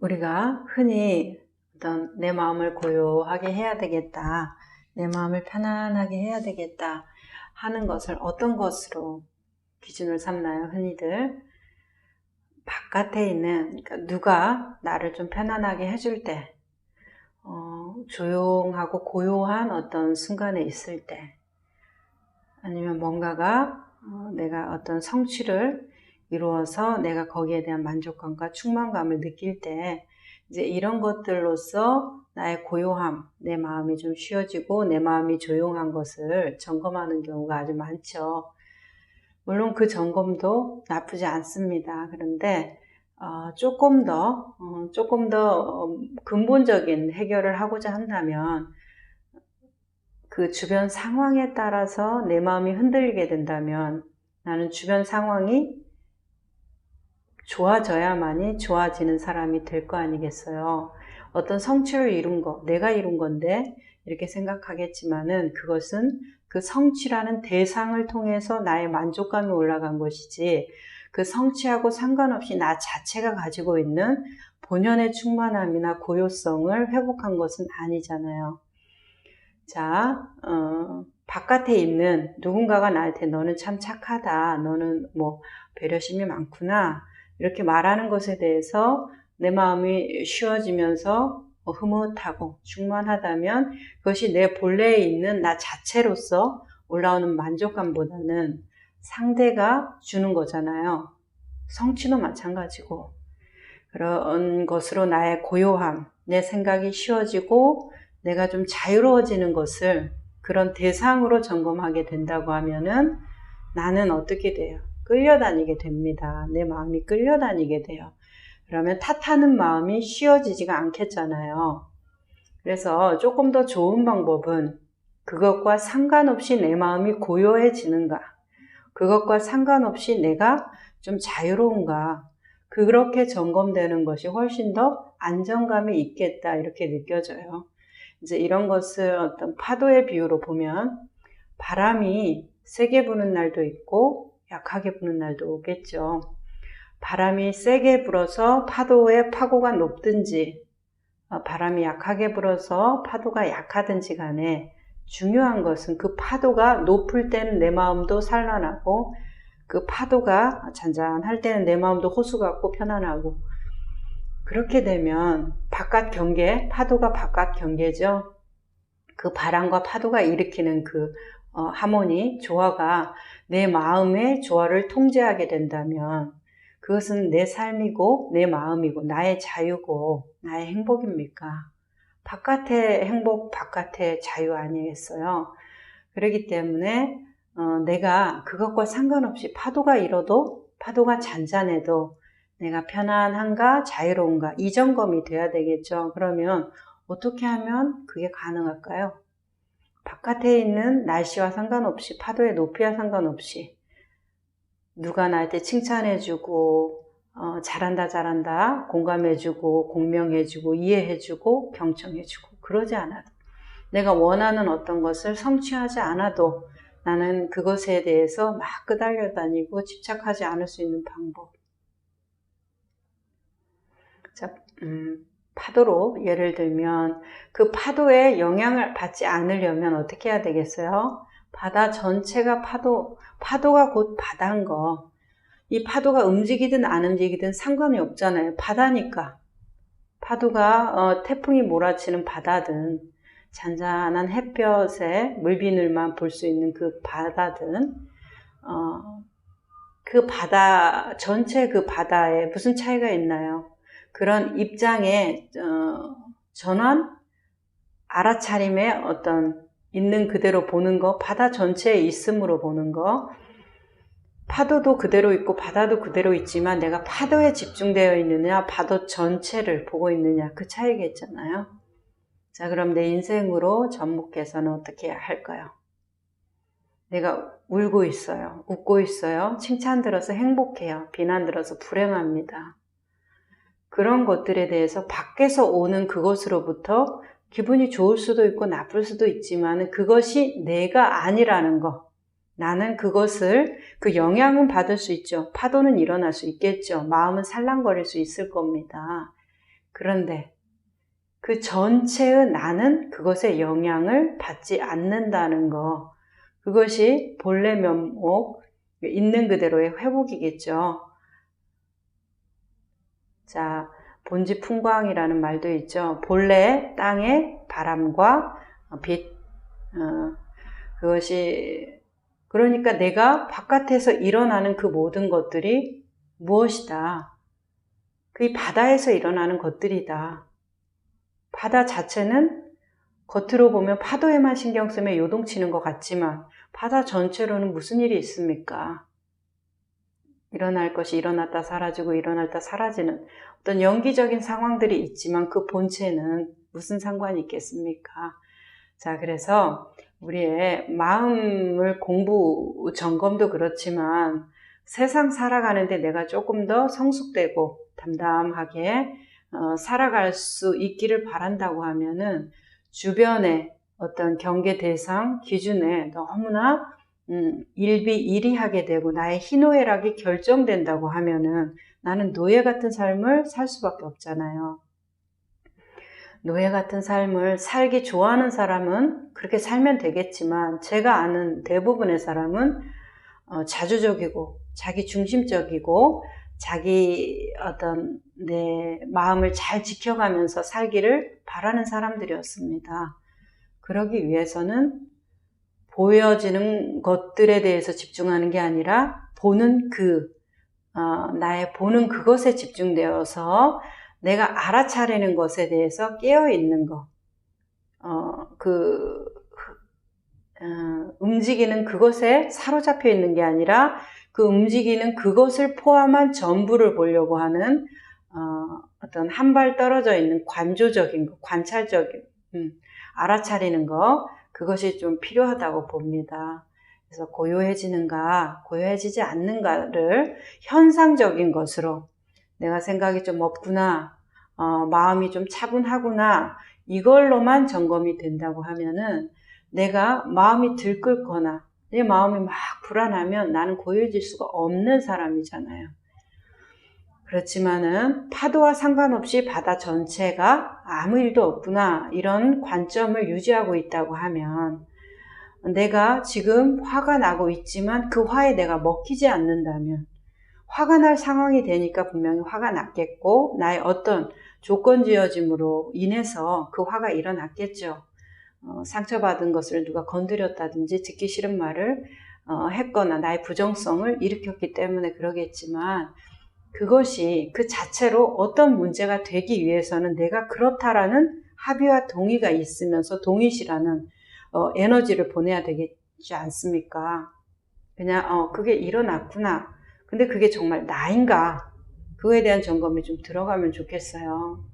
우리가 흔히 어떤 내 마음을 고요하게 해야 되겠다, 내 마음을 편안하게 해야 되겠다 하는 것을 어떤 것으로 기준을 삼나요? 흔히들 바깥에 있는, 그러니까 누가 나를 좀 편안하게 해줄 때, 조용하고 고요한 어떤 순간에 있을 때, 아니면 뭔가가 내가 어떤 성취를 이루어서 내가 거기에 대한 만족감과 충만감을 느낄 때, 이제 이런 것들로서 나의 고요함, 내 마음이 좀 쉬어지고 내 마음이 조용한 것을 점검하는 경우가 아주 많죠. 물론 그 점검도 나쁘지 않습니다. 그런데 조금 더 근본적인 해결을 하고자 한다면, 그 주변 상황에 따라서 내 마음이 흔들리게 된다면 나는 주변 상황이 좋아져야만이 좋아지는 사람이 될 거 아니겠어요. 어떤 성취를 이룬 거, 내가 이룬 건데 이렇게 생각하겠지만은, 그것은 그 성취라는 대상을 통해서 나의 만족감이 올라간 것이지, 그 성취하고 상관없이 나 자체가 가지고 있는 본연의 충만함이나 고요성을 회복한 것은 아니잖아요. 자, 바깥에 있는 누군가가 나한테 너는 참 착하다, 너는 뭐 배려심이 많구나, 이렇게 말하는 것에 대해서 내 마음이 쉬워지면서 흐뭇하고 충만하다면, 그것이 내 본래에 있는 나 자체로서 올라오는 만족감보다는 상대가 주는 거잖아요. 성취도 마찬가지고. 그런 것으로 나의 고요함, 내 생각이 쉬워지고 내가 좀 자유로워지는 것을 그런 대상으로 점검하게 된다고 하면은, 나는 어떻게 돼요? 끌려다니게 됩니다. 내 마음이 끌려다니게 돼요. 그러면 탓하는 마음이 쉬워지지가 않겠잖아요. 그래서 조금 더 좋은 방법은, 그것과 상관없이 내 마음이 고요해지는가, 그것과 상관없이 내가 좀 자유로운가, 그렇게 점검되는 것이 훨씬 더 안정감이 있겠다, 이렇게 느껴져요. 이제 이런 것을 어떤 파도의 비유로 보면, 바람이 세게 부는 날도 있고 약하게 부는 날도 오겠죠. 바람이 세게 불어서 파도의 파고가 높든지, 바람이 약하게 불어서 파도가 약하든지 간에 중요한 것은, 그 파도가 높을 때는 내 마음도 산란하고, 그 파도가 잔잔할 때는 내 마음도 호수 같고 편안하고, 그렇게 되면 바깥 경계, 파도가 바깥 경계죠. 그 바람과 파도가 일으키는 그 하모니, 조화가 내 마음의 조화를 통제하게 된다면, 그것은 내 삶이고 내 마음이고 나의 자유고 나의 행복입니까? 바깥의 행복, 바깥의 자유 아니겠어요? 그렇기 때문에 내가 그것과 상관없이 파도가 일어도, 파도가 잔잔해도 내가 편안한가 자유로운가, 이 점검이 돼야 되겠죠. 그러면 어떻게 하면 그게 가능할까요? 바깥에 있는 날씨와 상관없이, 파도의 높이와 상관없이, 누가 나한테 칭찬해주고 잘한다 잘한다 공감해주고 공명해주고 이해해주고 경청해주고, 그러지 않아도, 내가 원하는 어떤 것을 성취하지 않아도 나는 그것에 대해서 막 끄달려 다니고 집착하지 않을 수 있는 방법. 자, 파도로 예를 들면, 그 파도에 영향을 받지 않으려면 어떻게 해야 되겠어요? 바다 전체가 파도가 곧 바다인 거. 이 파도가 움직이든 안 움직이든 상관이 없잖아요. 바다니까. 파도가 태풍이 몰아치는 바다든, 잔잔한 햇볕에 물비늘만 볼 수 있는 그 바다든, 그 바다 전체, 그 바다에 무슨 차이가 있나요? 그런 입장의 전환, 알아차림의 어떤 있는 그대로 보는 거, 바다 전체에 있음으로 보는 거, 파도도 그대로 있고 바다도 그대로 있지만 내가 파도에 집중되어 있느냐, 파도 전체를 보고 있느냐, 그 차이겠잖아요. 자, 그럼 내 인생으로 접목해서는 어떻게 해야 할까요? 내가 울고 있어요, 웃고 있어요, 칭찬 들어서 행복해요, 비난 들어서 불행합니다. 그런 것들에 대해서 밖에서 오는 그것으로부터 기분이 좋을 수도 있고 나쁠 수도 있지만, 그것이 내가 아니라는 거, 나는 그것을, 그 영향은 받을 수 있죠. 파도는 일어날 수 있겠죠. 마음은 살랑거릴 수 있을 겁니다. 그런데 그 전체의 나는 그것에 영향을 받지 않는다는 거, 그것이 본래 면목, 있는 그대로의 회복이겠죠. 자, 본지풍광이라는 말도 있죠. 본래 땅의 바람과 빛, 그것이, 그러니까 내가 바깥에서 일어나는 그 모든 것들이 무엇이다? 그게 바다에서 일어나는 것들이다. 바다 자체는 겉으로 보면 파도에만 신경 쓰며 요동치는 것 같지만 바다 전체로는 무슨 일이 있습니까? 일어날 것이 일어났다 사라지고 일어났다 사라지는 어떤 연기적인 상황들이 있지만 그 본체는 무슨 상관이 있겠습니까? 자, 그래서 우리의 마음을 공부 점검도 그렇지만 세상 살아가는데 내가 조금 더 성숙되고 담담하게 살아갈 수 있기를 바란다고 하면은 주변의 어떤 경계 대상 기준에 너무나 일비일이하게 되고 나의 희노애락이 결정된다고 하면은 나는 노예 같은 삶을 살 수밖에 없잖아요. 노예 같은 삶을 살기 좋아하는 사람은 그렇게 살면 되겠지만 제가 아는 대부분의 사람은 자주적이고 자기 중심적이고 자기 어떤 내 마음을 잘 지켜가면서 살기를 바라는 사람들이었습니다. 그러기 위해서는 보여지는 것들에 대해서 집중하는 게 아니라 보는 나의 보는 그것에 집중되어서 내가 알아차리는 것에 대해서 깨어있는 것, 움직이는 그것에 사로잡혀 있는 게 아니라 그 움직이는 그것을 포함한 전부를 보려고 하는 어떤 한 발 떨어져 있는 관조적인 것, 관찰적인, 알아차리는 것, 그것이 좀 필요하다고 봅니다. 그래서 고요해지는가, 고요해지지 않는가를 현상적인 것으로 내가 생각이 좀 없구나, 마음이 좀 차분하구나, 이걸로만 점검이 된다고 하면은 내가 마음이 들끓거나 내 마음이 막 불안하면 나는 고요해질 수가 없는 사람이잖아요. 그렇지만은 파도와 상관없이 바다 전체가 아무 일도 없구나 이런 관점을 유지하고 있다고 하면 내가 지금 화가 나고 있지만 그 화에 내가 먹히지 않는다면 화가 날 상황이 되니까 분명히 화가 났겠고 나의 어떤 조건지어짐으로 인해서 그 화가 일어났겠죠. 상처받은 것을 누가 건드렸다든지 듣기 싫은 말을 했거나 나의 부정성을 일으켰기 때문에 그러겠지만 그것이 그 자체로 어떤 문제가 되기 위해서는 내가 그렇다라는 합의와 동의가 있으면서 동의시라는 에너지를 보내야 되겠지 않습니까? 그냥 그게 일어났구나. 근데 그게 정말 나인가? 그거에 대한 점검이 좀 들어가면 좋겠어요.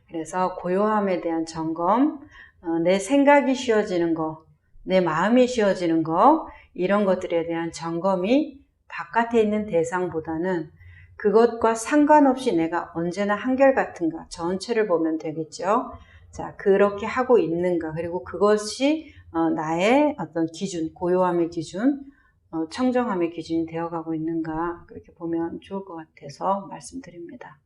그래서 고요함에 대한 점검, 내 생각이 쉬워지는 거, 내 마음이 쉬워지는 거, 이런 것들에 대한 점검이 바깥에 있는 대상보다는 그것과 상관없이 내가 언제나 한결같은가, 전체를 보면 되겠죠. 자, 그렇게 하고 있는가, 그리고 그것이 나의 어떤 기준, 고요함의 기준, 청정함의 기준이 되어가고 있는가, 그렇게 보면 좋을 것 같아서 말씀드립니다.